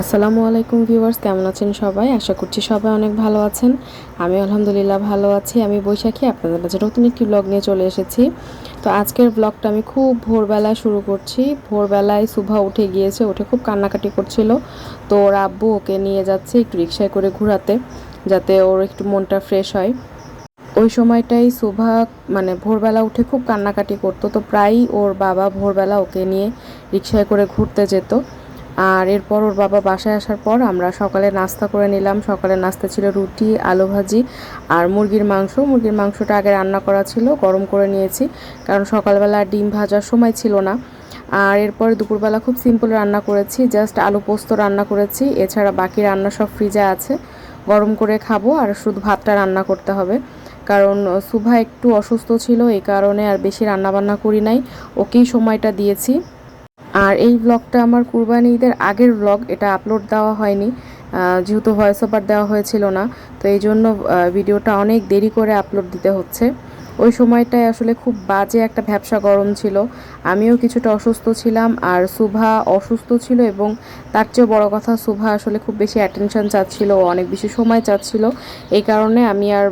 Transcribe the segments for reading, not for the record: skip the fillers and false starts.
আসসালামু আলাইকুম ভিউয়ার্স, কেমন আছেন সবাই? আশা করছি সবাই অনেক ভালো আছেন। আমি আলহামদুলিল্লাহ ভালো আছি। আমি বৈশাখী আপনাদের মাঝে নতুন একটি ব্লগ নিয়ে চলে এসেছি। তো আজকের ব্লগটা আমি খুব ভোরবেলায় শুরু করছি। ভোরবেলায় সুভা উঠে গিয়েছে, উঠে খুব কান্নাকাটি করছিল। তো ওর আব্বু ওকে নিয়ে যাচ্ছে একটু রিকশায় করে ঘোরাতে, যাতে ওর একটু মনটা ফ্রেশ হয়। ওই সময়টাই সুভা ভোরবেলা উঠে খুব কান্নাকাটি করতো, তো প্রায়ই ওর বাবা ভোরবেলা ওকে নিয়ে রিকশায় করে ঘুরতে যেত। আর এরপর ওর বাবা বাসায় আসার পর আমরা সকালে নাস্তা করে নিলাম। সকালের নাস্তা ছিল রুটি, আলু ভাজি আর মুরগির মাংস। মুরগির মাংসটা আগে রান্না করা ছিল, গরম করে নিয়েছি, কারণ সকালবেলা ডিম ভাজার সময় ছিল না। আর এরপরে দুপুরবেলা খুব সিম্পল রান্না করেছি, জাস্ট আলু পোস্ত রান্না করেছি। এছাড়া বাকি রান্না সব ফ্রিজে আছে, গরম করে খাবো। আর শুধু ভাতটা রান্না করতে হবে, কারণ সুভা একটু অসুস্থ ছিল, এই কারণে আর বেশি রান্নাবান্না করি নাই, ওকেই সময়টা দিয়েছি। আর এই ব্লগটা আমার কুরবানি ঈদের আগের ব্লগ, এটা আপলোড দেওয়া হয়নি, যেহেতু ভয়েস ওভার দেওয়া হয়েছিল না, তো এই জন্য ভিডিওটা অনেক দেরি করে আপলোড দিতে হচ্ছে। ওই সময়টায় আসলে খুব বাজে একটা ভ্যাপসা গরম ছিল, আমিও কিছুটা অসুস্থ ছিলাম, আর সুভা অসুস্থ ছিল, এবং তার চেয়েও বড় কথা সুভা আসলে খুব বেশি অ্যাটেনশন চাচ্ছিল, অনেক বেশি সময় চাচ্ছিল। এই কারণে আমি আর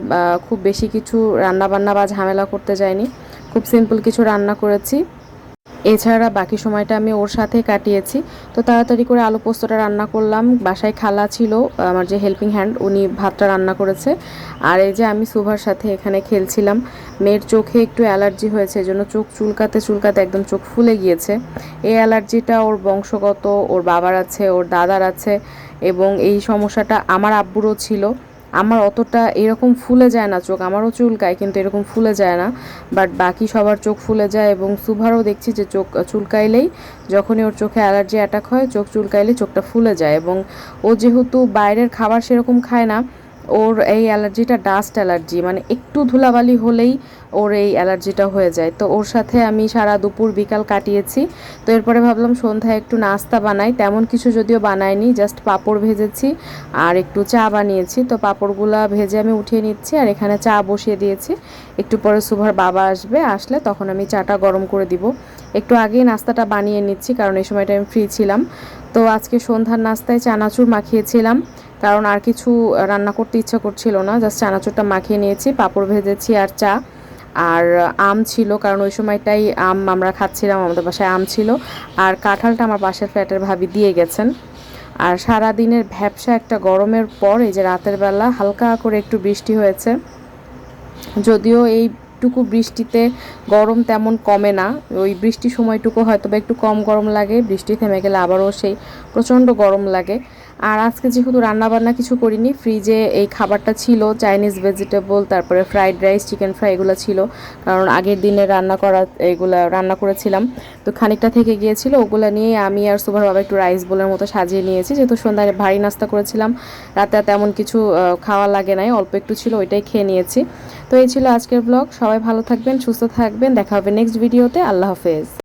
খুব বেশি কিছু রান্নাবান্না বা ঝামেলা করতে যাইনি, খুব সিম্পল কিছু রান্না করেছি। এছাড়া বাকি সময়টা আমি ওর সাথে কাটিয়েছি। তো তাড়াতাড়ি করে আলু পোস্তটা রান্না করলাম। বাসায় খালা ছিল, আমার যে হেল্পিং হ্যান্ড, উনি ভাতটা রান্না করেছে। আর এই যে আমি সুভার সাথে এখানে খেলছিলাম। মেয়ের চোখে একটু অ্যালার্জি হয়েছে, এজন্য চোখ চুলকাতে চুলকাতে একদম চোখ ফুলে গিয়েছে। এই অ্যালার্জিটা ওর বংশগত, ওর বাবার আছে, ওর দাদার আছে, এবং এই সমস্যাটা আমার আব্বুরও ছিল। আমার অতটা এরকম ফুলে যায় না চোখ, আমারও চুলকায় কিন্তু এরকম ফুলে যায় না, বাট বাকি সবার চোখ ফুলে যায়। এবং সুভারও দেখছি যে চোখ চুলকাইলেই, যখনই ওর চোখে অ্যালার্জি অ্যাটাক হয়, চোখ চুলকাইলেই চোখটা ফুলে যায়। এবং ও যেহেতু বাইরের খাবার সেরকম খায় না, ওর এই অ্যালার্জিটা ডাস্ট অ্যালার্জি, মানে একটু ধুলাবালি হলেই ওর এই অ্যালার্জিটা হয়ে যায়। তো ওর সাথে আমি সারা দুপুর বিকাল কাটিয়েছি। তো এরপরে ভাবলাম সন্ধ্যায় একটু নাস্তা বানাই, তেমন কিছু যদিও বানাইনি, জাস্ট পাঁপড় ভেজেছি আর একটু চা বানিয়েছি। তো পাঁপড়গুলা ভেজে আমি উঠিয়ে নিচ্ছি, আর এখানে চা বসিয়ে দিয়েছি। একটু পরে সুভার বাবা আসবে, আসলে তখন আমি চাটা গরম করে দিব। একটু আগেই নাস্তাটা বানিয়ে নিচ্ছি, কারণ এই সময়টা আমি ফ্রি ছিলাম। তো আজকে সন্ধ্যার নাস্তায় চানাচুর মাখিয়েছিলাম, কারণ আর কিছু রান্না করতে ইচ্ছা করছিল না, জাস্ট চানাচুরটা মাখিয়ে নিয়েছি, পাঁপড় ভেজেছি আর চা। আর আম ছিল, কারণ ওই সময়টাই আম আমরা খাচ্ছিলাম, আমাদের বাসায় আম ছিল। আর কাঁঠালটা আমার পাশের ফ্ল্যাটের ভাবি দিয়ে গেছেন। আর সারা দিনের ভ্যাপসা একটা গরমের পর এই যে রাতের বেলা হালকা করে একটু বৃষ্টি হয়েছে, যদিও এইটুকু বৃষ্টিতে গরম তেমন কমে না, ওই বৃষ্টির সময়টুকু হয়তো বা একটু কম গরম লাগে, বৃষ্টি থেমে গেলে আবারও সেই প্রচণ্ড গরম লাগে। আর আজকে যেহেতু রান্নাবান্না কিছু করিনি, ফ্রিজে এই খাবারটা ছিল, চাইনিজ ভেজিটেবল, তারপরে ফ্রাইড রাইস, চিকেন ফ্রাই, এগুলো ছিল, কারণ আগের দিনে রান্না করা এগুলো রান্না করেছিলাম। তো খানিকটা থেকে গিয়েছিল, ওগুলো নিয়ে আমি আর সুভার বাবা একটু রাইস বোলের মতো সাজিয়ে নিয়েছি, যেহেতু সন্ধ্যায় ভারী নাস্তা করেছিলাম, রাতে আর তেমন কিছু খাওয়া লাগে নাই, অল্প একটু ছিল, ওইটাই খেয়ে নিয়েছি। তো এই ছিল আজকের ব্লগ। সবাই ভালো থাকবেন, সুস্থ থাকবেন, দেখা হবে নেক্সট ভিডিওতে। আল্লাহ হাফেজ।